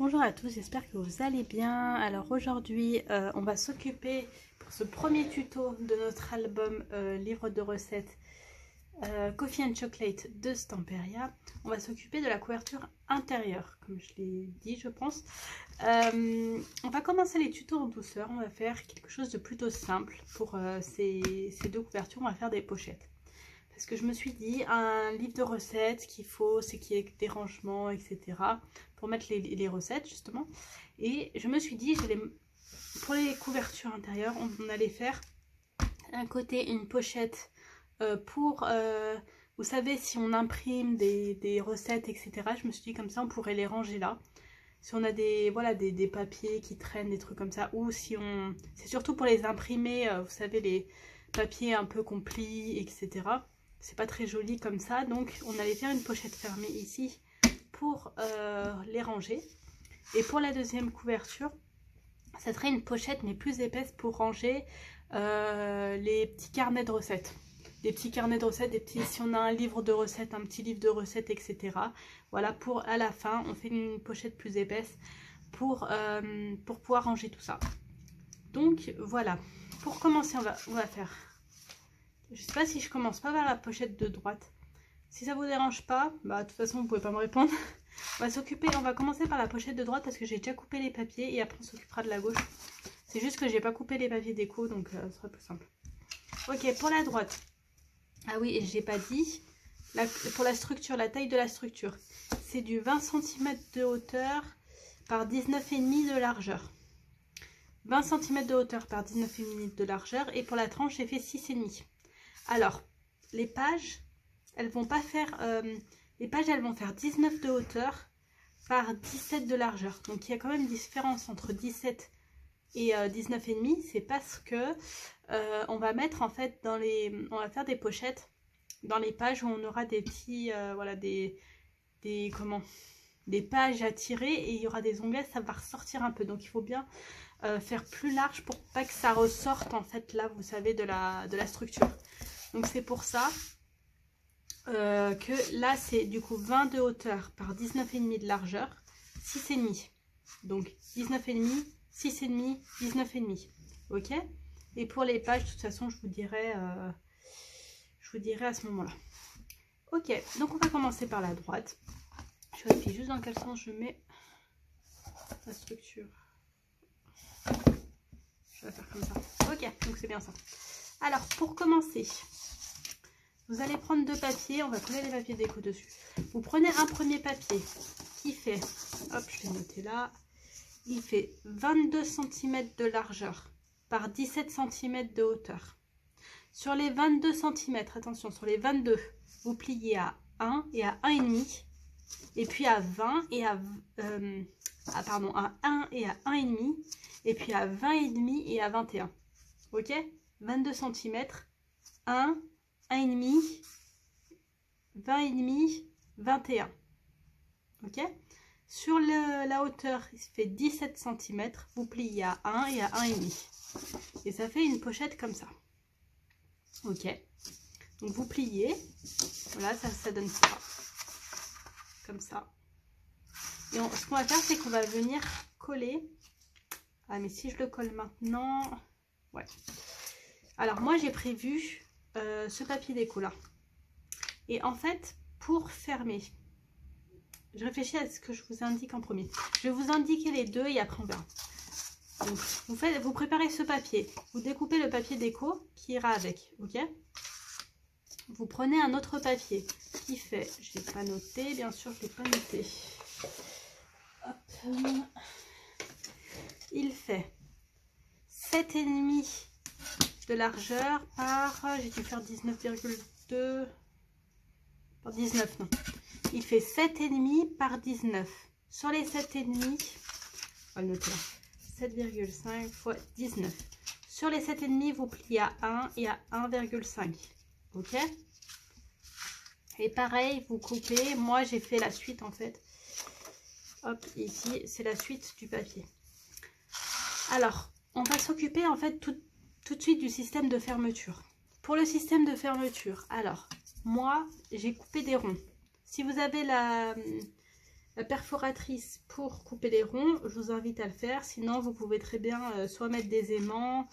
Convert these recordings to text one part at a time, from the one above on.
Bonjour à tous, j'espère que vous allez bien. Alors aujourd'hui, on va s'occuper pour ce premier tuto de notre album livre de recettes Coffee and Chocolate de Stamperia. On va s'occuper de la couverture intérieure, comme je l'ai dit, je pense. On va commencer les tutos en douceur. On va faire quelque chose de plutôt simple pour ces deux couvertures. On va faire des pochettes. Parce que je me suis dit, un livre de recettes, ce qu'il faut, c'est qu'il y ait des rangements, etc. pour mettre les recettes, justement. Et je me suis dit, pour les couvertures intérieures, on allait faire d'un côté une pochette pour, vous savez, si on imprime des recettes, etc. Je me suis dit, comme ça, on pourrait les ranger là. Si on a des papiers qui traînent, des trucs comme ça, ou si on... C'est surtout pour les imprimer, vous savez, les papiers un peu qu'on plie, etc. C'est pas très joli comme ça, donc on allait faire une pochette fermée ici pour les ranger. Et pour la deuxième couverture, ça serait une pochette mais plus épaisse pour ranger les petits carnets de recettes. Des petits carnets de recettes, si on a un livre de recettes, un petit livre de recettes, etc. Voilà, pour à la fin, on fait une pochette plus épaisse pour pouvoir ranger tout ça. Donc voilà, pour commencer, on va faire... Je sais pas si je commence pas par la pochette de droite. Si ça vous dérange pas, bah de toute façon vous pouvez pas me répondre. On va commencer par la pochette de droite parce que j'ai déjà coupé les papiers et après on s'occupera de la gauche. C'est juste que j'ai pas coupé les papiers déco, donc ce sera plus simple. Ok, pour la droite. Ah oui, et j'ai pas dit, pour la structure, la taille de la structure, c'est du 20 cm de hauteur par 19,5 de largeur. 20 cm de hauteur par 19,5 de largeur, et pour la tranche, j'ai fait 6,5. Alors, les pages, elles vont pas faire... les pages, elles vont faire 19 de hauteur par 17 de largeur. Donc, il y a quand même une différence entre 17 et 19,5. C'est parce que on va mettre, en fait, on va faire des pochettes dans les pages où on aura des petits... voilà, des pages à tirer et il y aura des onglets, ça va ressortir un peu. Donc, il faut bien faire plus large pour pas que ça ressorte, en fait, là, vous savez, de la structure. Donc c'est pour ça que là c'est du coup 20 de hauteur par 19,5 de largeur, 6,5. Donc 19,5, 6,5, 19,5. Ok. Et pour les pages, de toute façon, je vous dirai à ce moment-là. Ok, donc on va commencer par la droite. Je vérifie juste dans quel sens je mets la structure. Je vais faire comme ça. Ok, donc c'est bien ça. Alors, pour commencer, vous allez prendre deux papiers. On va coller les papiers déco dessus. Vous prenez un premier papier qui fait, hop, je vais noter là, il fait 22 cm de largeur par 17 cm de hauteur. Sur les 22 cm, attention, sur les 22, vous pliez à 1 et à 1,5. Et puis à 20 et à 1 et à 1,5. Et puis à 20,5 et à 21. Ok, 22 cm, 1, 1,5, 20,5, 21. Ok. Sur la hauteur, il fait 17 cm. Vous pliez à 1 et à 1,5. Et ça fait une pochette comme ça. Ok. Donc vous pliez. Voilà, ça donne ça. Comme ça. Et ce qu'on va faire, c'est qu'on va venir coller. Ah, mais si je le colle maintenant... Ouais. Alors moi j'ai prévu ce papier déco là. Et en fait, pour fermer, je réfléchis à ce que je vous indique en premier. Je vais vous indiquer les deux et après on verra. Donc vous préparez ce papier, vous découpez le papier déco qui ira avec, ok. Vous prenez un autre papier qui fait, je ne l'ai pas noté, bien sûr je ne l'ai pas noté. Hop. Il fait 7,5 de largeur par, j'ai dû faire 19,2 par 19, non. Il fait 7,5 par 19. Sur les 7,5, on va le noter là, 7,5 fois 19. Sur les 7,5, vous pliez à 1 et à 1,5. Ok. Et pareil, vous coupez. Moi, j'ai fait la suite en fait. Hop, ici, c'est la suite du papier. Alors, on va s'occuper en fait tout de suite du système de fermeture. Pour le système de fermeture, alors, moi, j'ai coupé des ronds. Si vous avez la perforatrice pour couper les ronds, je vous invite à le faire. Sinon, vous pouvez très bien soit mettre des aimants.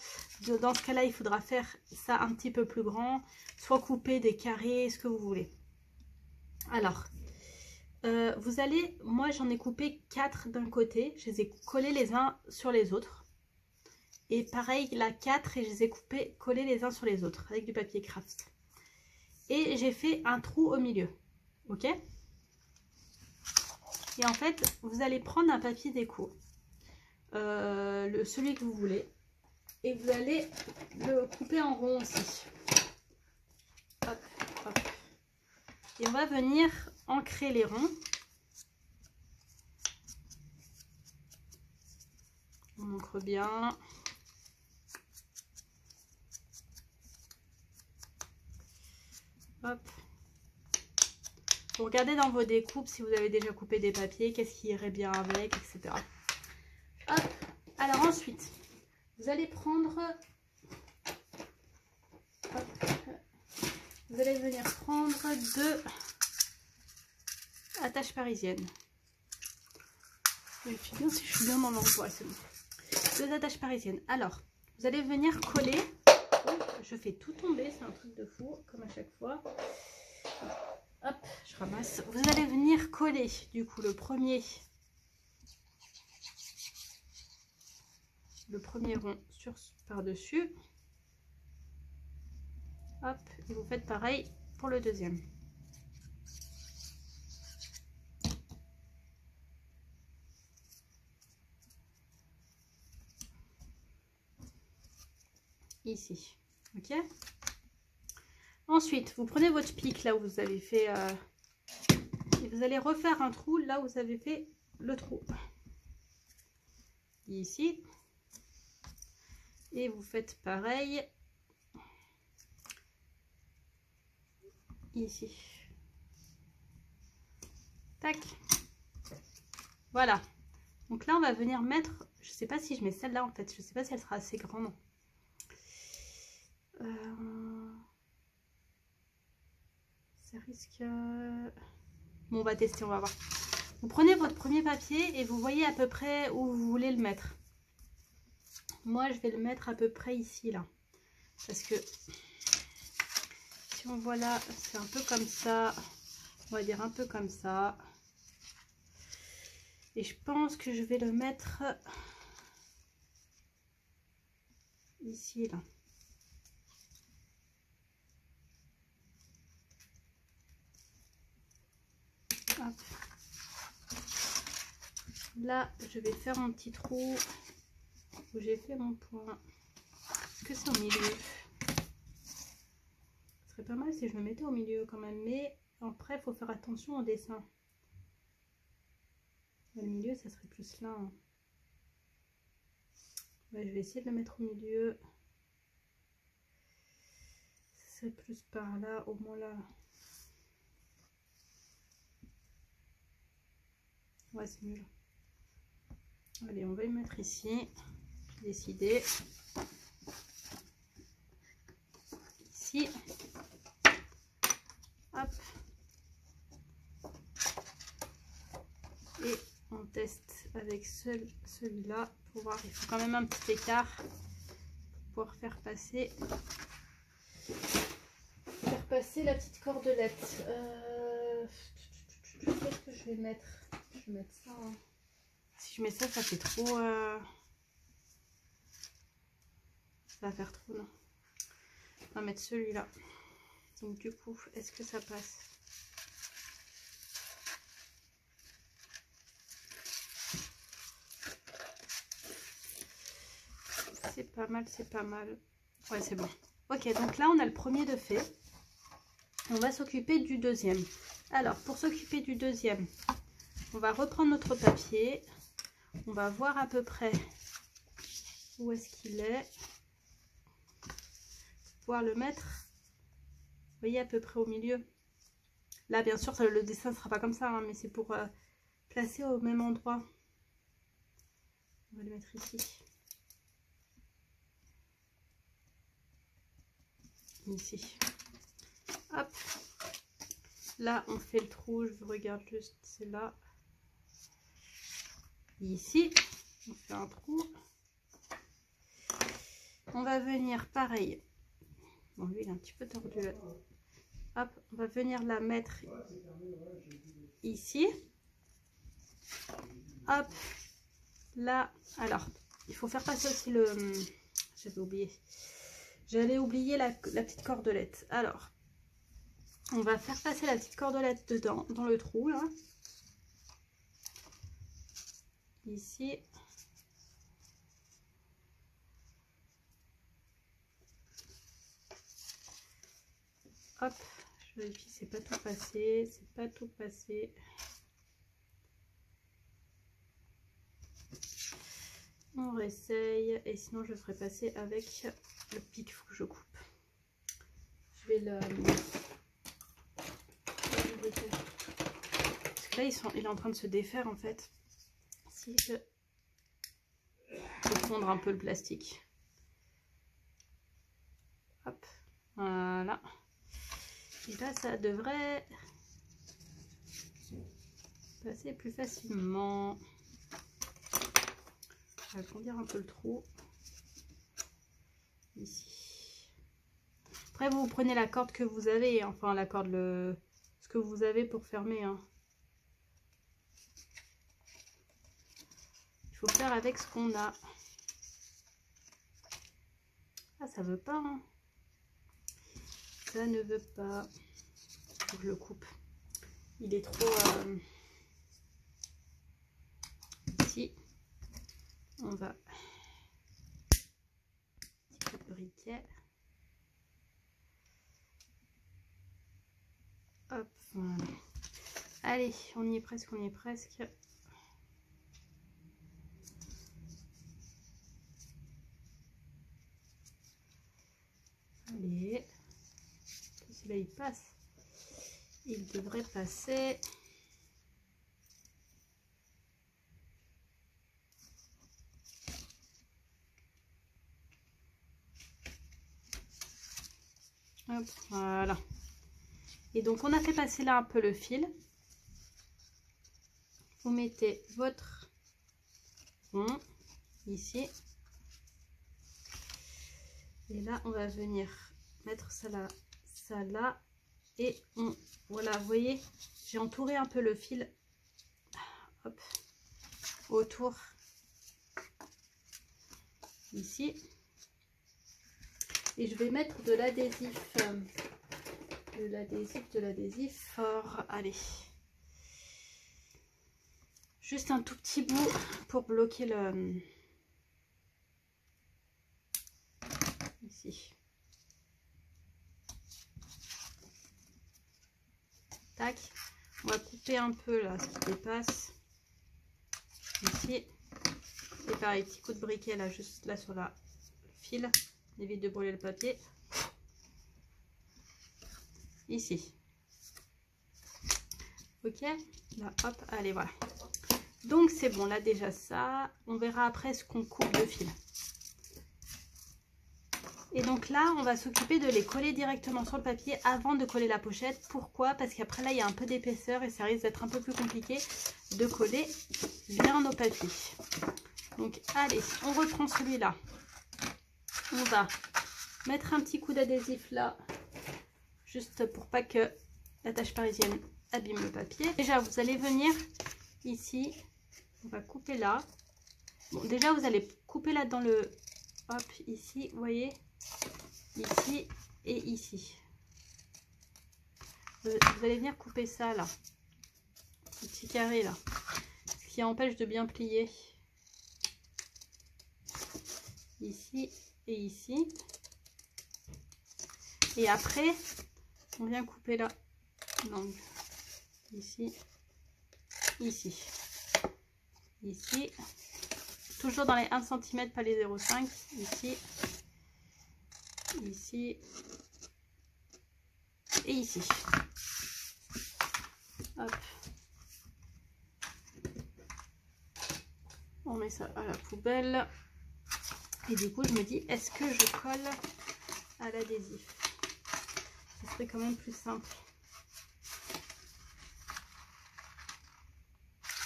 Dans ce cas-là, il faudra faire ça un petit peu plus grand. Soit couper des carrés, ce que vous voulez. Alors, vous allez... Moi, j'en ai coupé 4 d'un côté. Je les ai collés les uns sur les autres. Et pareil, là, 4 et je les ai collés les uns sur les autres avec du papier craft. Et j'ai fait un trou au milieu. Ok ? Et en fait, vous allez prendre un papier déco, celui que vous voulez, et vous allez le couper en rond aussi. Hop, hop. Et on va venir ancrer les ronds. On ancre bien. Hop. Vous regardez dans vos découpes si vous avez déjà coupé des papiers, qu'est-ce qui irait bien avec, etc. Hop. Alors ensuite, vous allez prendre... Hop. Vous allez venir prendre 2 attaches parisiennes. Je vérifie bien si je suis bien dans l'endroit, c'est bon. 2 attaches parisiennes. Alors, vous allez venir coller. Oh, je fais tout tomber, c'est un truc de fou, comme à chaque fois. Hop, je ramasse. Vous allez venir coller, du coup, le premier rond par-dessus. Hop, et vous faites pareil pour le deuxième. Ici, ok. Ensuite, vous prenez votre pic là où vous avez fait et vous allez refaire un trou là où vous avez fait le trou. Ici. Et vous faites pareil ici. Tac. Voilà. Donc là, on va venir mettre... Je sais pas si je mets celle-là en fait. Je sais pas si elle sera assez grande. Ça risque... Bon, on va tester, on va voir. Vous prenez votre premier papier et vous voyez à peu près où vous voulez le mettre. Moi, je vais le mettre à peu près ici, là. Parce que si on voit là, c'est un peu comme ça. On va dire un peu comme ça. Et je pense que je vais le mettre ici, là. Hop. Là, je vais faire un petit trou où j'ai fait mon point. Est-ce que c'est au milieu? Ce serait pas mal si je le mettais au milieu quand même. Mais après, il faut faire attention au dessin. Le milieu, ça serait plus là. Hein. Ouais, je vais essayer de le mettre au milieu. Ça serait plus par là, au moins là. Ouais, c'est mieux là. Allez, on va le mettre ici. J'ai décidé. Ici. Hop. Et on teste avec celui-là pour voir. Il faut quand même un petit écart pour pouvoir faire passer la petite cordelette. Qu'est-ce que je vais mettre? Je vais mettre ça. Hein. Si je mets ça, ça fait trop. Ça va faire trop, non. On va mettre celui-là. Donc du coup, est-ce que ça passe? C'est pas mal, c'est pas mal. Ouais, c'est bon. Ok, donc là, on a le premier de fait. On va s'occuper du deuxième. Alors, pour s'occuper du deuxième, on va reprendre notre papier. On va voir à peu près où est-ce qu'il est. Pouvoir le mettre, vous voyez, à peu près au milieu. Là, bien sûr, le dessin ne sera pas comme ça, hein, mais c'est pour placer au même endroit. On va le mettre ici. Ici. Hop. Là, on fait le trou. Je regarde juste, c'est là. ici, on fait un trou. On va venir pareil. Bon, lui, il est un petit peu tordu là. Hop, on va venir la mettre ici. Hop, là. Alors, il faut faire passer aussi le... J'avais oublié. J'allais oublier la petite cordelette. Alors, on va faire passer la petite cordelette dedans, dans le trou, là. Ici. Hop, je vérifie, c'est pas tout passé, c'est pas tout passé. On réessaye, et sinon je ferai passer avec le pic, faut que je coupe. Je vais le... Parce que là, il est en train de se défaire en fait. Si je vais fondre un peu le plastique. Hop, voilà. Et là, ça devrait passer plus facilement. Je vais agrandir un peu le trou. Ici. Après, vous prenez la corde que vous avez, enfin la corde, ce que vous avez pour fermer. Hein. Il faut faire avec ce qu'on a. Ah, ça veut pas. Hein. Ça ne veut pas. Faut que je le coupe. Il est trop... Ici, on va... Petit coup de briquet. Hop, voilà. Allez, on y est presque, on y est presque. Allez. Celui-là, il passe. Il devrait passer. Hop, voilà. Et donc, on a fait passer là un peu le fil. Vous mettez votre rond ici. Et là, on va venir mettre ça là. Et on... Voilà, vous voyez, j'ai entouré un peu le fil. Hop, autour. Ici. Et je vais mettre de l'adhésif. De l'adhésif fort. Allez. Juste un tout petit bout pour bloquer le... Ici. Tac. On va couper un peu là, ce qui dépasse. Ici. Et pareil, petit coup de briquet là, juste là sur le fil. On évite de brûler le papier. Ici. Ok. Là, hop, allez, voilà. Donc c'est bon, là déjà ça. On verra après ce qu'on coupe de fil. Et donc là, on va s'occuper de les coller directement sur le papier avant de coller la pochette. Pourquoi? Parce qu'après là, il y a un peu d'épaisseur et ça risque d'être un peu plus compliqué de coller bien nos papiers. Donc allez, on reprend celui-là. On va mettre un petit coup d'adhésif là, juste pour pas que la tache parisienne abîme le papier. Déjà, vous allez venir ici, on va couper là. Bon, déjà, vous allez couper là dans le... Hop, ici, vous voyez, ici et ici. Vous allez venir couper ça là, ce petit carré là, ce qui empêche de bien plier. Ici et ici. Et après, on vient couper là, l'angle. Ici, ici, ici. Toujours dans les 1 cm, pas les 0,5. Ici, ici et ici. Hop. On met ça à la poubelle. Et du coup, je me dis, est-ce que je colle à l'adhésif? Ce serait quand même plus simple.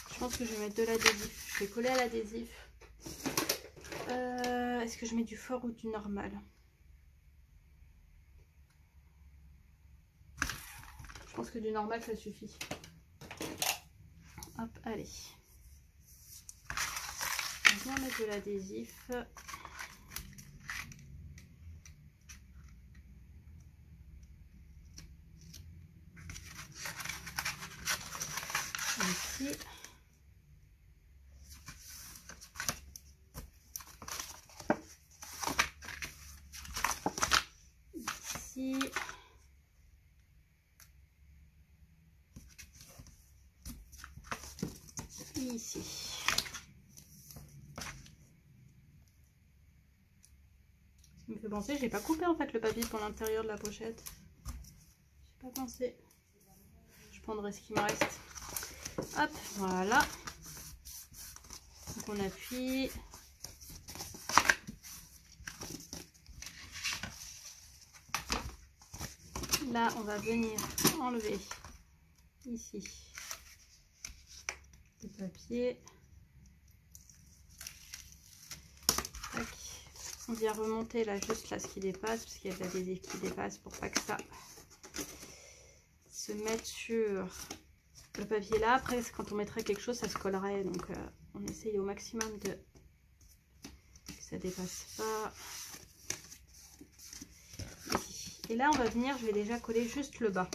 Je pense que je vais mettre de l'adhésif. Je vais coller à l'adhésif. Est-ce que je mets du fort ou du normal? Je pense que du normal ça suffit. Hop, allez. On va bien mettre de l'adhésif. Ici. Ici. Ici. Ça me fait penser, j'ai pas coupé en fait le papier pour l'intérieur de la pochette. J'ai pas pensé. Je prendrai ce qui me reste. Hop, voilà. Donc on appuie. Là, on va venir enlever ici le papier. Tac. On vient remonter là, juste là ce qui dépasse, parce qu'il y a de l'adhésif qui dépasse pour pas que ça se mette sur le papier là. Après, quand on mettrait quelque chose, ça se collerait. Donc, on essaye au maximum de que ça dépasse pas. Ici. Et là, on va venir, je vais déjà coller juste le bas.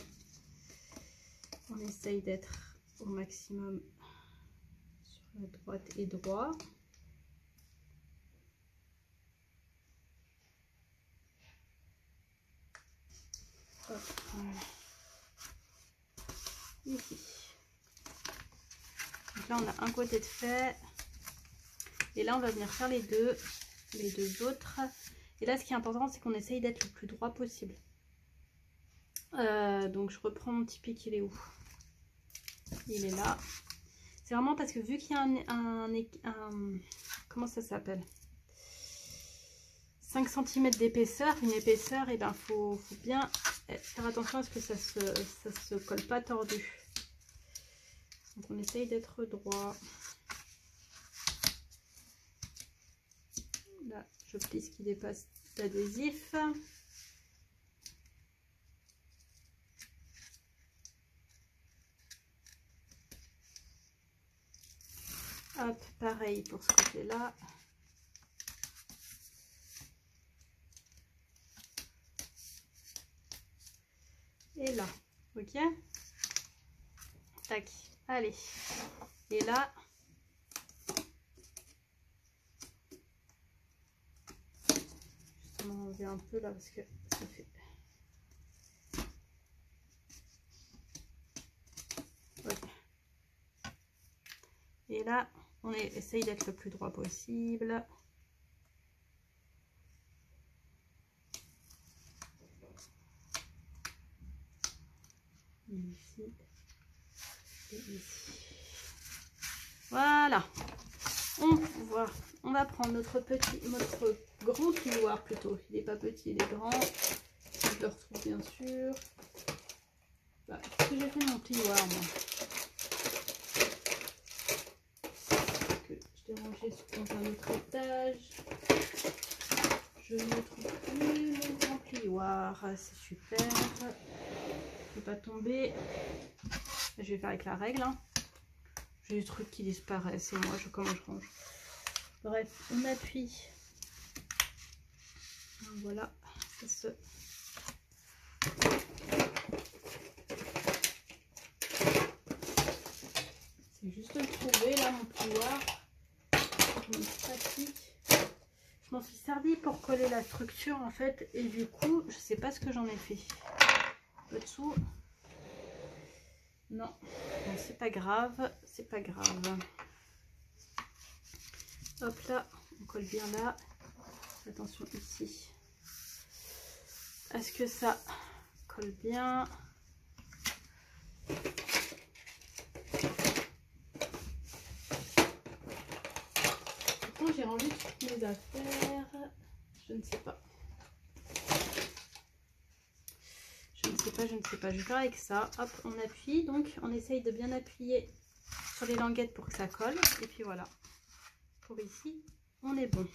On essaye d'être au maximum sur la droite et droit. Hop, voilà. Ici. Donc là, on a un côté de fait. Et là, on va venir faire les deux autres. Et là, ce qui est important, c'est qu'on essaye d'être le plus droit possible. Donc, je reprends mon petit pic, il est où? Il est là. C'est vraiment parce que vu qu'il y a un comment ça s'appelle? 5 cm d'épaisseur, une épaisseur, et ben faut bien faire attention à ce que ça se colle pas tordu. Donc on essaye d'être droit. Là, je plie ce qui dépasse l'adhésif. Hop, pareil pour ce côté-là. Et là, ok? Tac, allez. Et là, justement, on enlever un peu là parce que ça fait... Okay. Et là, on essaye d'être le plus droit possible. Ici et ici. Voilà. On va prendre notre grand plioir plutôt. Il n'est pas petit, il est grand. Je le retrouve bien sûr. Bah, qu'est-ce que j'ai fait mon plioir moi? Je l'ai rangé dans un autre étage. Je ne trouve plus mon grand plioir. C'est super. Ne pas tomber. Je vais faire avec la règle. Hein. J'ai des trucs qui disparaissent et moi, comment je range. Bref, on appuie. Voilà. Ça se... C'est juste de le trouver là, mon plioir. Pratique. Je m'en suis servi pour coller la structure en fait. Et du coup, je sais pas ce que j'en ai fait. Au-dessous. Non, bon, c'est pas grave, c'est pas grave. Hop là, on colle bien là. Attention ici. Est-ce que ça colle bien? Pourtant j'ai rangé toutes mes affaires. Je ne sais pas. Je ne sais pas. Je vais faire avec ça. Hop, on appuie. Donc, on essaye de bien appuyer sur les languettes pour que ça colle. Et puis voilà. Pour ici, on est bon.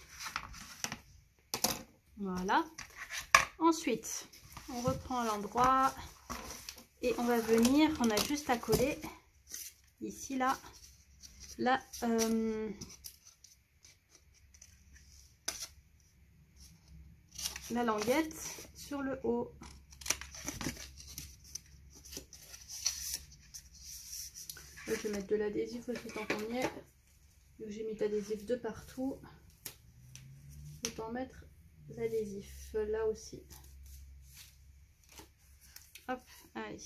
Voilà. Ensuite, on reprend à l'endroit et on va venir, on a juste à coller ici, là, la languette sur le haut. Là, je vais mettre de l'adhésif aussi tant qu'on y est. J'ai mis de l'adhésif de partout. Autant mettre l'adhésif là aussi. Hop, allez.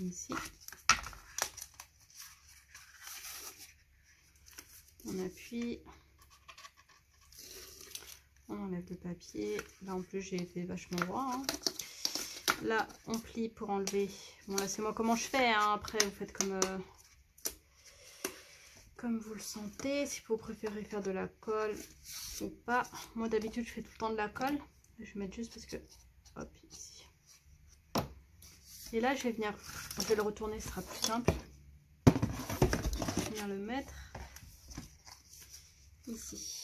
Ici. On appuie. On enlève le papier. Là en plus j'ai été vachement droit. Hein. Là on plie pour enlever. Bon là c'est moi comment je fais. Hein. Après vous faites comme vous le sentez. Si vous préférez faire de la colle ou pas. Moi d'habitude je fais tout le temps de la colle. Je vais mettre juste parce que... Hop, ici. Et là je vais le retourner, ce sera plus simple. Je vais venir le mettre ici.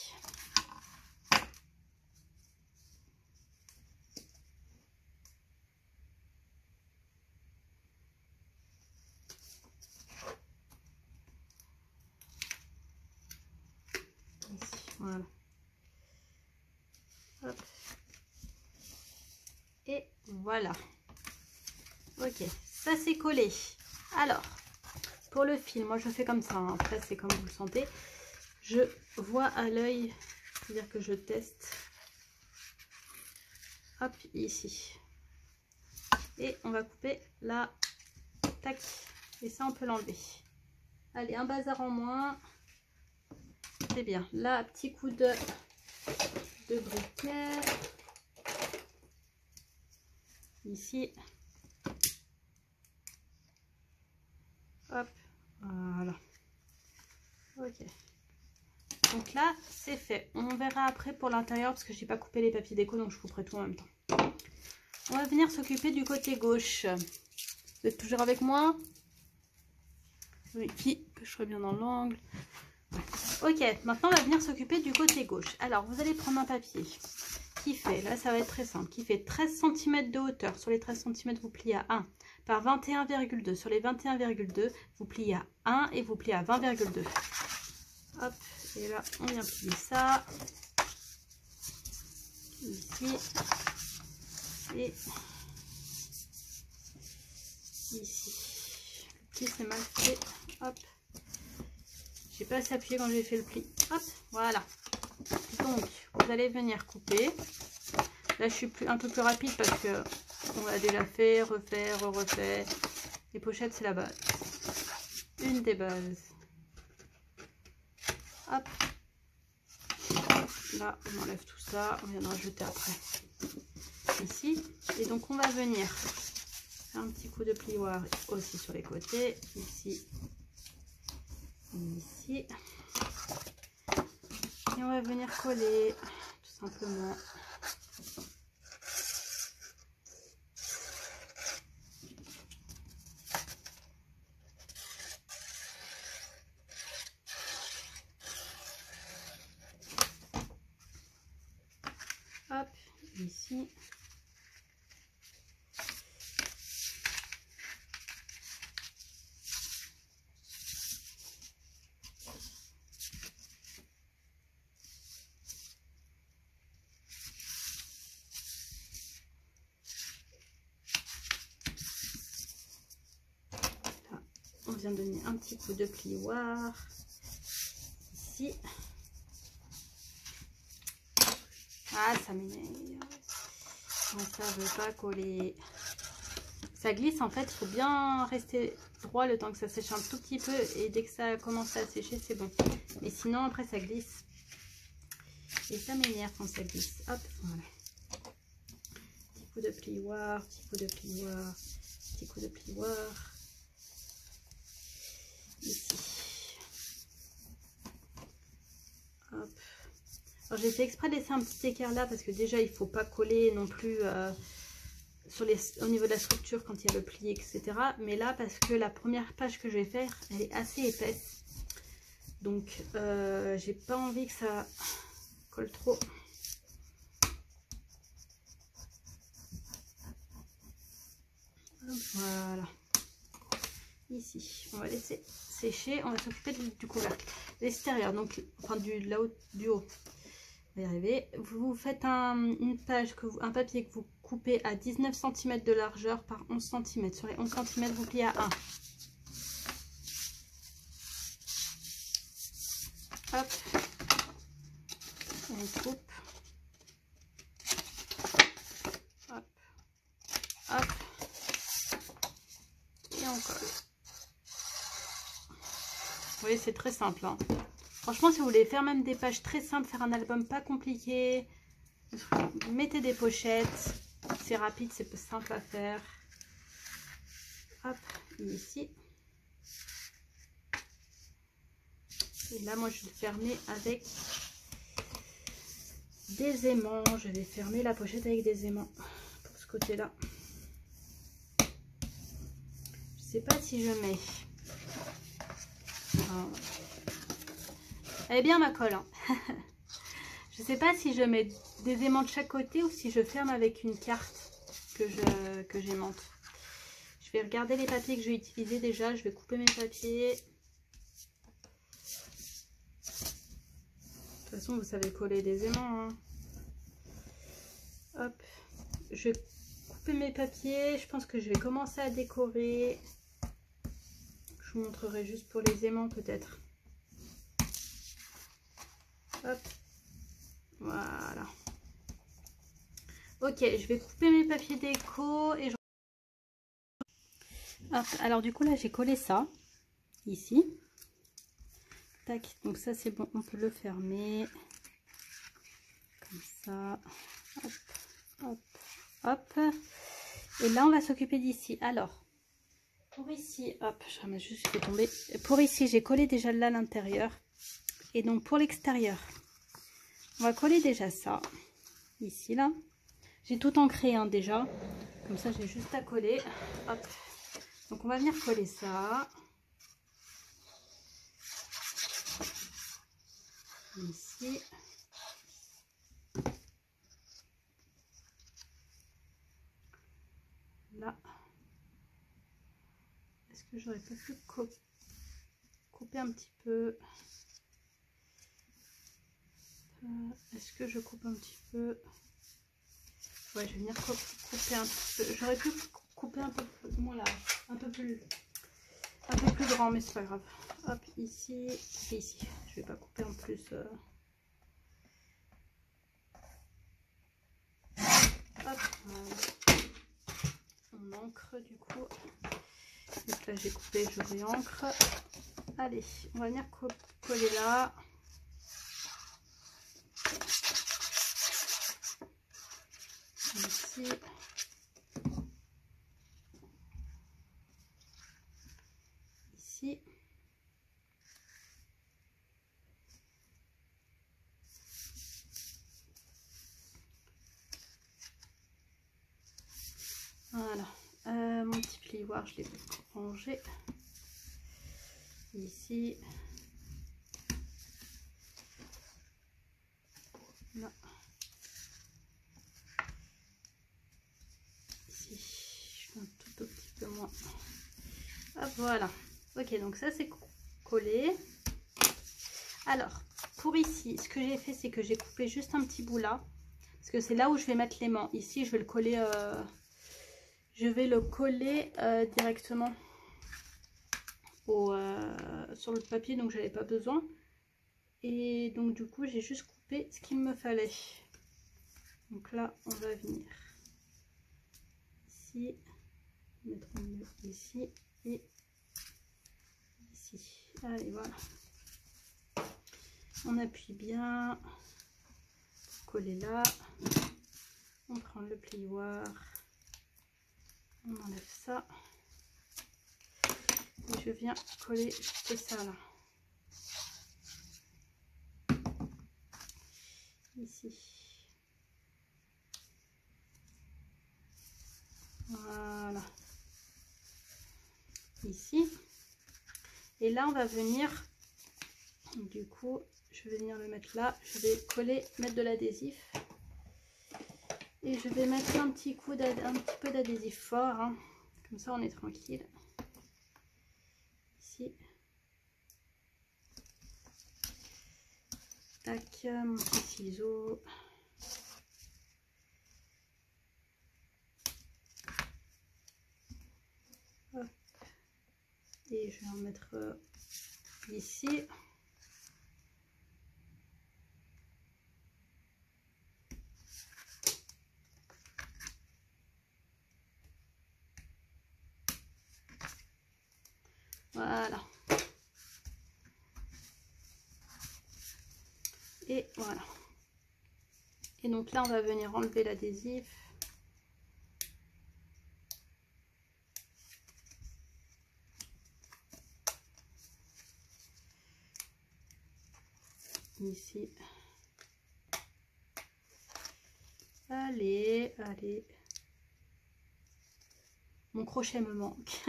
Voilà. Hop. Et voilà. Ok, ça c'est collé. Alors, pour le fil, moi je fais comme ça. Hein. Après, c'est comme vous le sentez. Je vois à l'œil, c'est-à-dire que je teste. Hop, ici. Et on va couper là. Tac. Et ça, on peut l'enlever. Allez, un bazar en moins. C'est bien. Là, petit coup de briquet. Ici. Hop. Voilà. Ok. Donc là, c'est fait. On verra après pour l'intérieur parce que j'ai pas coupé les papiers déco, donc je couperai tout en même temps. On va venir s'occuper du côté gauche. Vous êtes toujours avec moi? Oui, que je sois bien dans l'angle. Ok, maintenant on va venir s'occuper du côté gauche. Alors, vous allez prendre un papier qui fait, là ça va être très simple, qui fait 13 cm de hauteur. Sur les 13 cm, vous pliez à 1 par 21,2. Sur les 21,2, vous pliez à 1 et vous pliez à 20,2. Hop, et là on vient plier ça. Ici. Et ici. Le pli c'est mal fait. Hop. J'ai pas assez appuyé quand j'ai fait le pli. Hop, voilà. Donc, vous allez venir couper. Là, je suis un peu plus rapide parce que on l'a déjà fait, refait. Les pochettes, c'est la base. Une des bases. Hop. Là, on enlève tout ça. On viendra jeter après. Ici. Et donc, on va venir faire un petit coup de plioir aussi sur les côtés. Ici. Ici. Et on va venir coller tout simplement. Hop, ici. On vient donner un petit coup de plioir ici. Ah, ça m'énerve. Ça veut pas coller. Ça glisse en fait, il faut bien rester droit le temps que ça sèche un tout petit peu. Et dès que ça commence à sécher, c'est bon. Mais sinon, après, ça glisse. Et ça m'énerve quand ça glisse. Hop, voilà. Petit coup de plioir, petit coup de plioir, petit coup de plioir. Ici. Hop. Alors j'ai fait exprès de laisser un petit écart là parce que déjà il faut pas coller non plus au niveau de la structure quand il y a le pli, etc. Mais là parce que la première page que je vais faire, elle est assez épaisse. Donc j'ai pas envie que ça colle trop. Voilà. Ici, on va laisser sécher. On va s'occuper du couvercle. L'extérieur, donc, enfin du haut. On va y arriver. Vous faites une page, un papier que vous coupez à 19 cm de largeur par 11 cm. Sur les 11 cm, vous pliez à 1. Hop. On coupe. Hop. Hop. Et on colle. Vous voyez, c'est très simple. Hein. Franchement, si vous voulez faire même des pages très simples, faire un album pas compliqué, mettez des pochettes. C'est rapide, c'est simple à faire. Hop, ici. Et là, moi, je vais fermer avec des aimants. Je vais fermer la pochette avec des aimants pour ce côté-là. Je sais pas si je mets... Elle est bien ma colle. Hein. Je sais pas si je mets des aimants de chaque côté ou si je ferme avec une carte que j'aimante. Je vais regarder les papiers que je vais utiliser déjà. Je vais couper mes papiers. De toute façon, vous savez coller des aimants. Hein. Hop. Je vais couper mes papiers. Je pense que je vais commencer à décorer. Je vous montrerai juste pour les aimants peut-être. Hop. Voilà. Ok, je vais couper mes papiers déco et je... Hop, alors du coup là j'ai collé ça ici. Tac, donc ça c'est bon, on peut le fermer comme ça. Hop, hop, hop. Et là on va s'occuper d'ici. Alors, pour ici, hop, je remets juste, je vais tomber. Pour ici, j'ai collé déjà là l'intérieur. Et donc pour l'extérieur, on va coller déjà ça. Ici là. J'ai tout ancré hein, déjà. Comme ça j'ai juste à coller. Hop. Donc on va venir coller ça. Ici. Là. Est-ce que j'aurais pas pu couper un petit peu? Est-ce que je coupe un petit peu? Ouais, je vais venir couper un petit peu. J'aurais pu couper un peu moins là, un peu plus grand, mais c'est pas grave. Hop, ici et ici. Je vais pas couper en plus. Hop, voilà. On ancre du coup. Donc là j'ai coupé, je réancre. Allez, on va venir coller là. Ici. Ici. Voilà. Mon petit plioir, je l'ai rangé. Ici. Là. Ici. Je fais un tout petit peu moins. Hop, voilà. Ok, donc ça c'est collé. Alors, pour ici, ce que j'ai fait, c'est que j'ai coupé juste un petit bout là. Parce que c'est là où je vais mettre l'aimant. Ici, je vais le coller... directement sur le papier, donc j'avais pas besoin. Et donc du coup, j'ai juste coupé ce qu'il me fallait. Donc là, on va venir ici, mettre ici et ici. Allez, voilà. On appuie bien, coller là. On prend le plioir. On enlève ça et je viens coller juste ça là. ici. Voilà. Ici. Et là, on va venir, du coup, je vais venir le mettre là. Je vais coller, mettre de l'adhésif. Et je vais mettre un petit peu d'adhésif fort. Hein. Comme ça, on est tranquille. Ici. Tac, mon petit ciseau. Hop. Et je vais en mettre ici. Voilà. Et voilà. Et donc là, on va venir enlever l'adhésif. Ici. Allez, allez. Mon crochet me manque.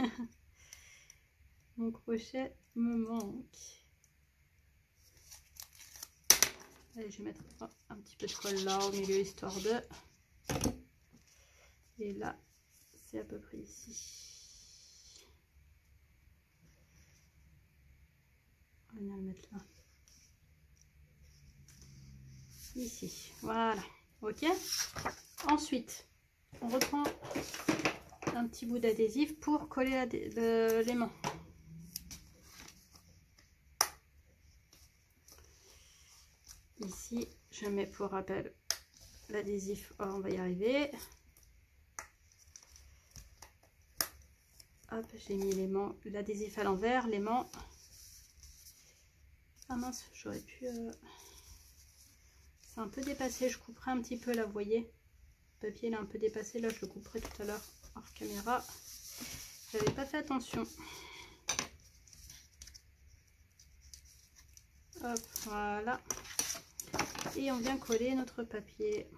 Mon crochet me manque. Allez, je vais mettre un petit peu de colle là au milieu, histoire de... Et là, c'est à peu près ici. On va venir le mettre là. Ici, voilà. Ok. Ensuite, on reprend un petit bout d'adhésif pour coller l'aimant. Ici, je mets pour rappel l'adhésif. Oh, on va y arriver. Hop, j'ai mis l'aimant, l'adhésif à l'envers, l'aimant. Ah mince, j'aurais pu... C'est un peu dépassé, je couperai un petit peu là, vous voyez. Le papier il est un peu dépassé, là je le couperai tout à l'heure hors caméra. J'avais pas fait attention. Hop, voilà. Et on vient coller notre papier.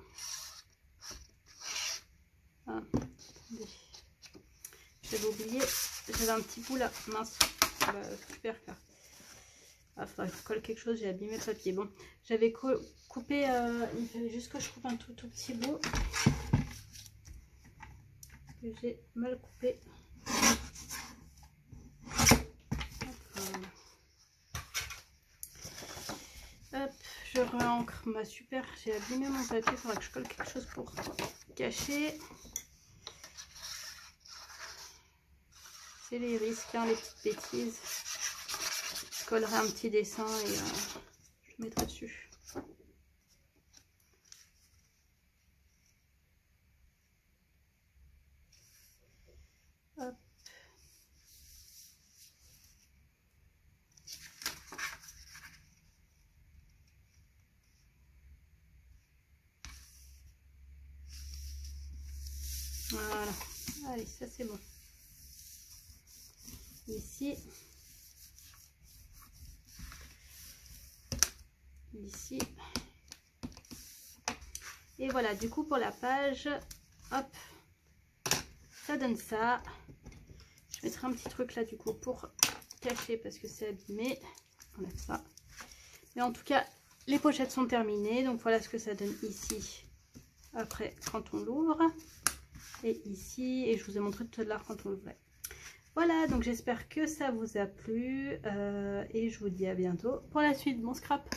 Ah, attendez. J'avais oublié, j'avais un petit bout là, mince, bah, super là. Ah, faudrait que je colle quelque chose, j'ai abîmé le papier. Bon, j'avais coupé, il fallait juste que je coupe un tout petit bout. J'ai mal coupé. Hop, je réancre. Bah super, j'ai abîmé mon papier, il faudra que je colle quelque chose pour cacher. C'est les risques, hein, les petites bêtises. Je collerai un petit dessin et je mettrai dessus. Hop. Voilà, allez, ça c'est bon. Ici. Ici. Et voilà, du coup pour la page, hop, ça donne ça. Je mettrai un petit truc là du coup pour cacher parce que c'est abîmé. On enlève ça. Mais en tout cas, les pochettes sont terminées. Donc voilà ce que ça donne ici. Après, quand on l'ouvre. Et ici, et je vous ai montré tout à l'heure quand on l'ouvrait. Voilà, donc j'espère que ça vous a plu. Et je vous dis à bientôt pour la suite. Bon scrap!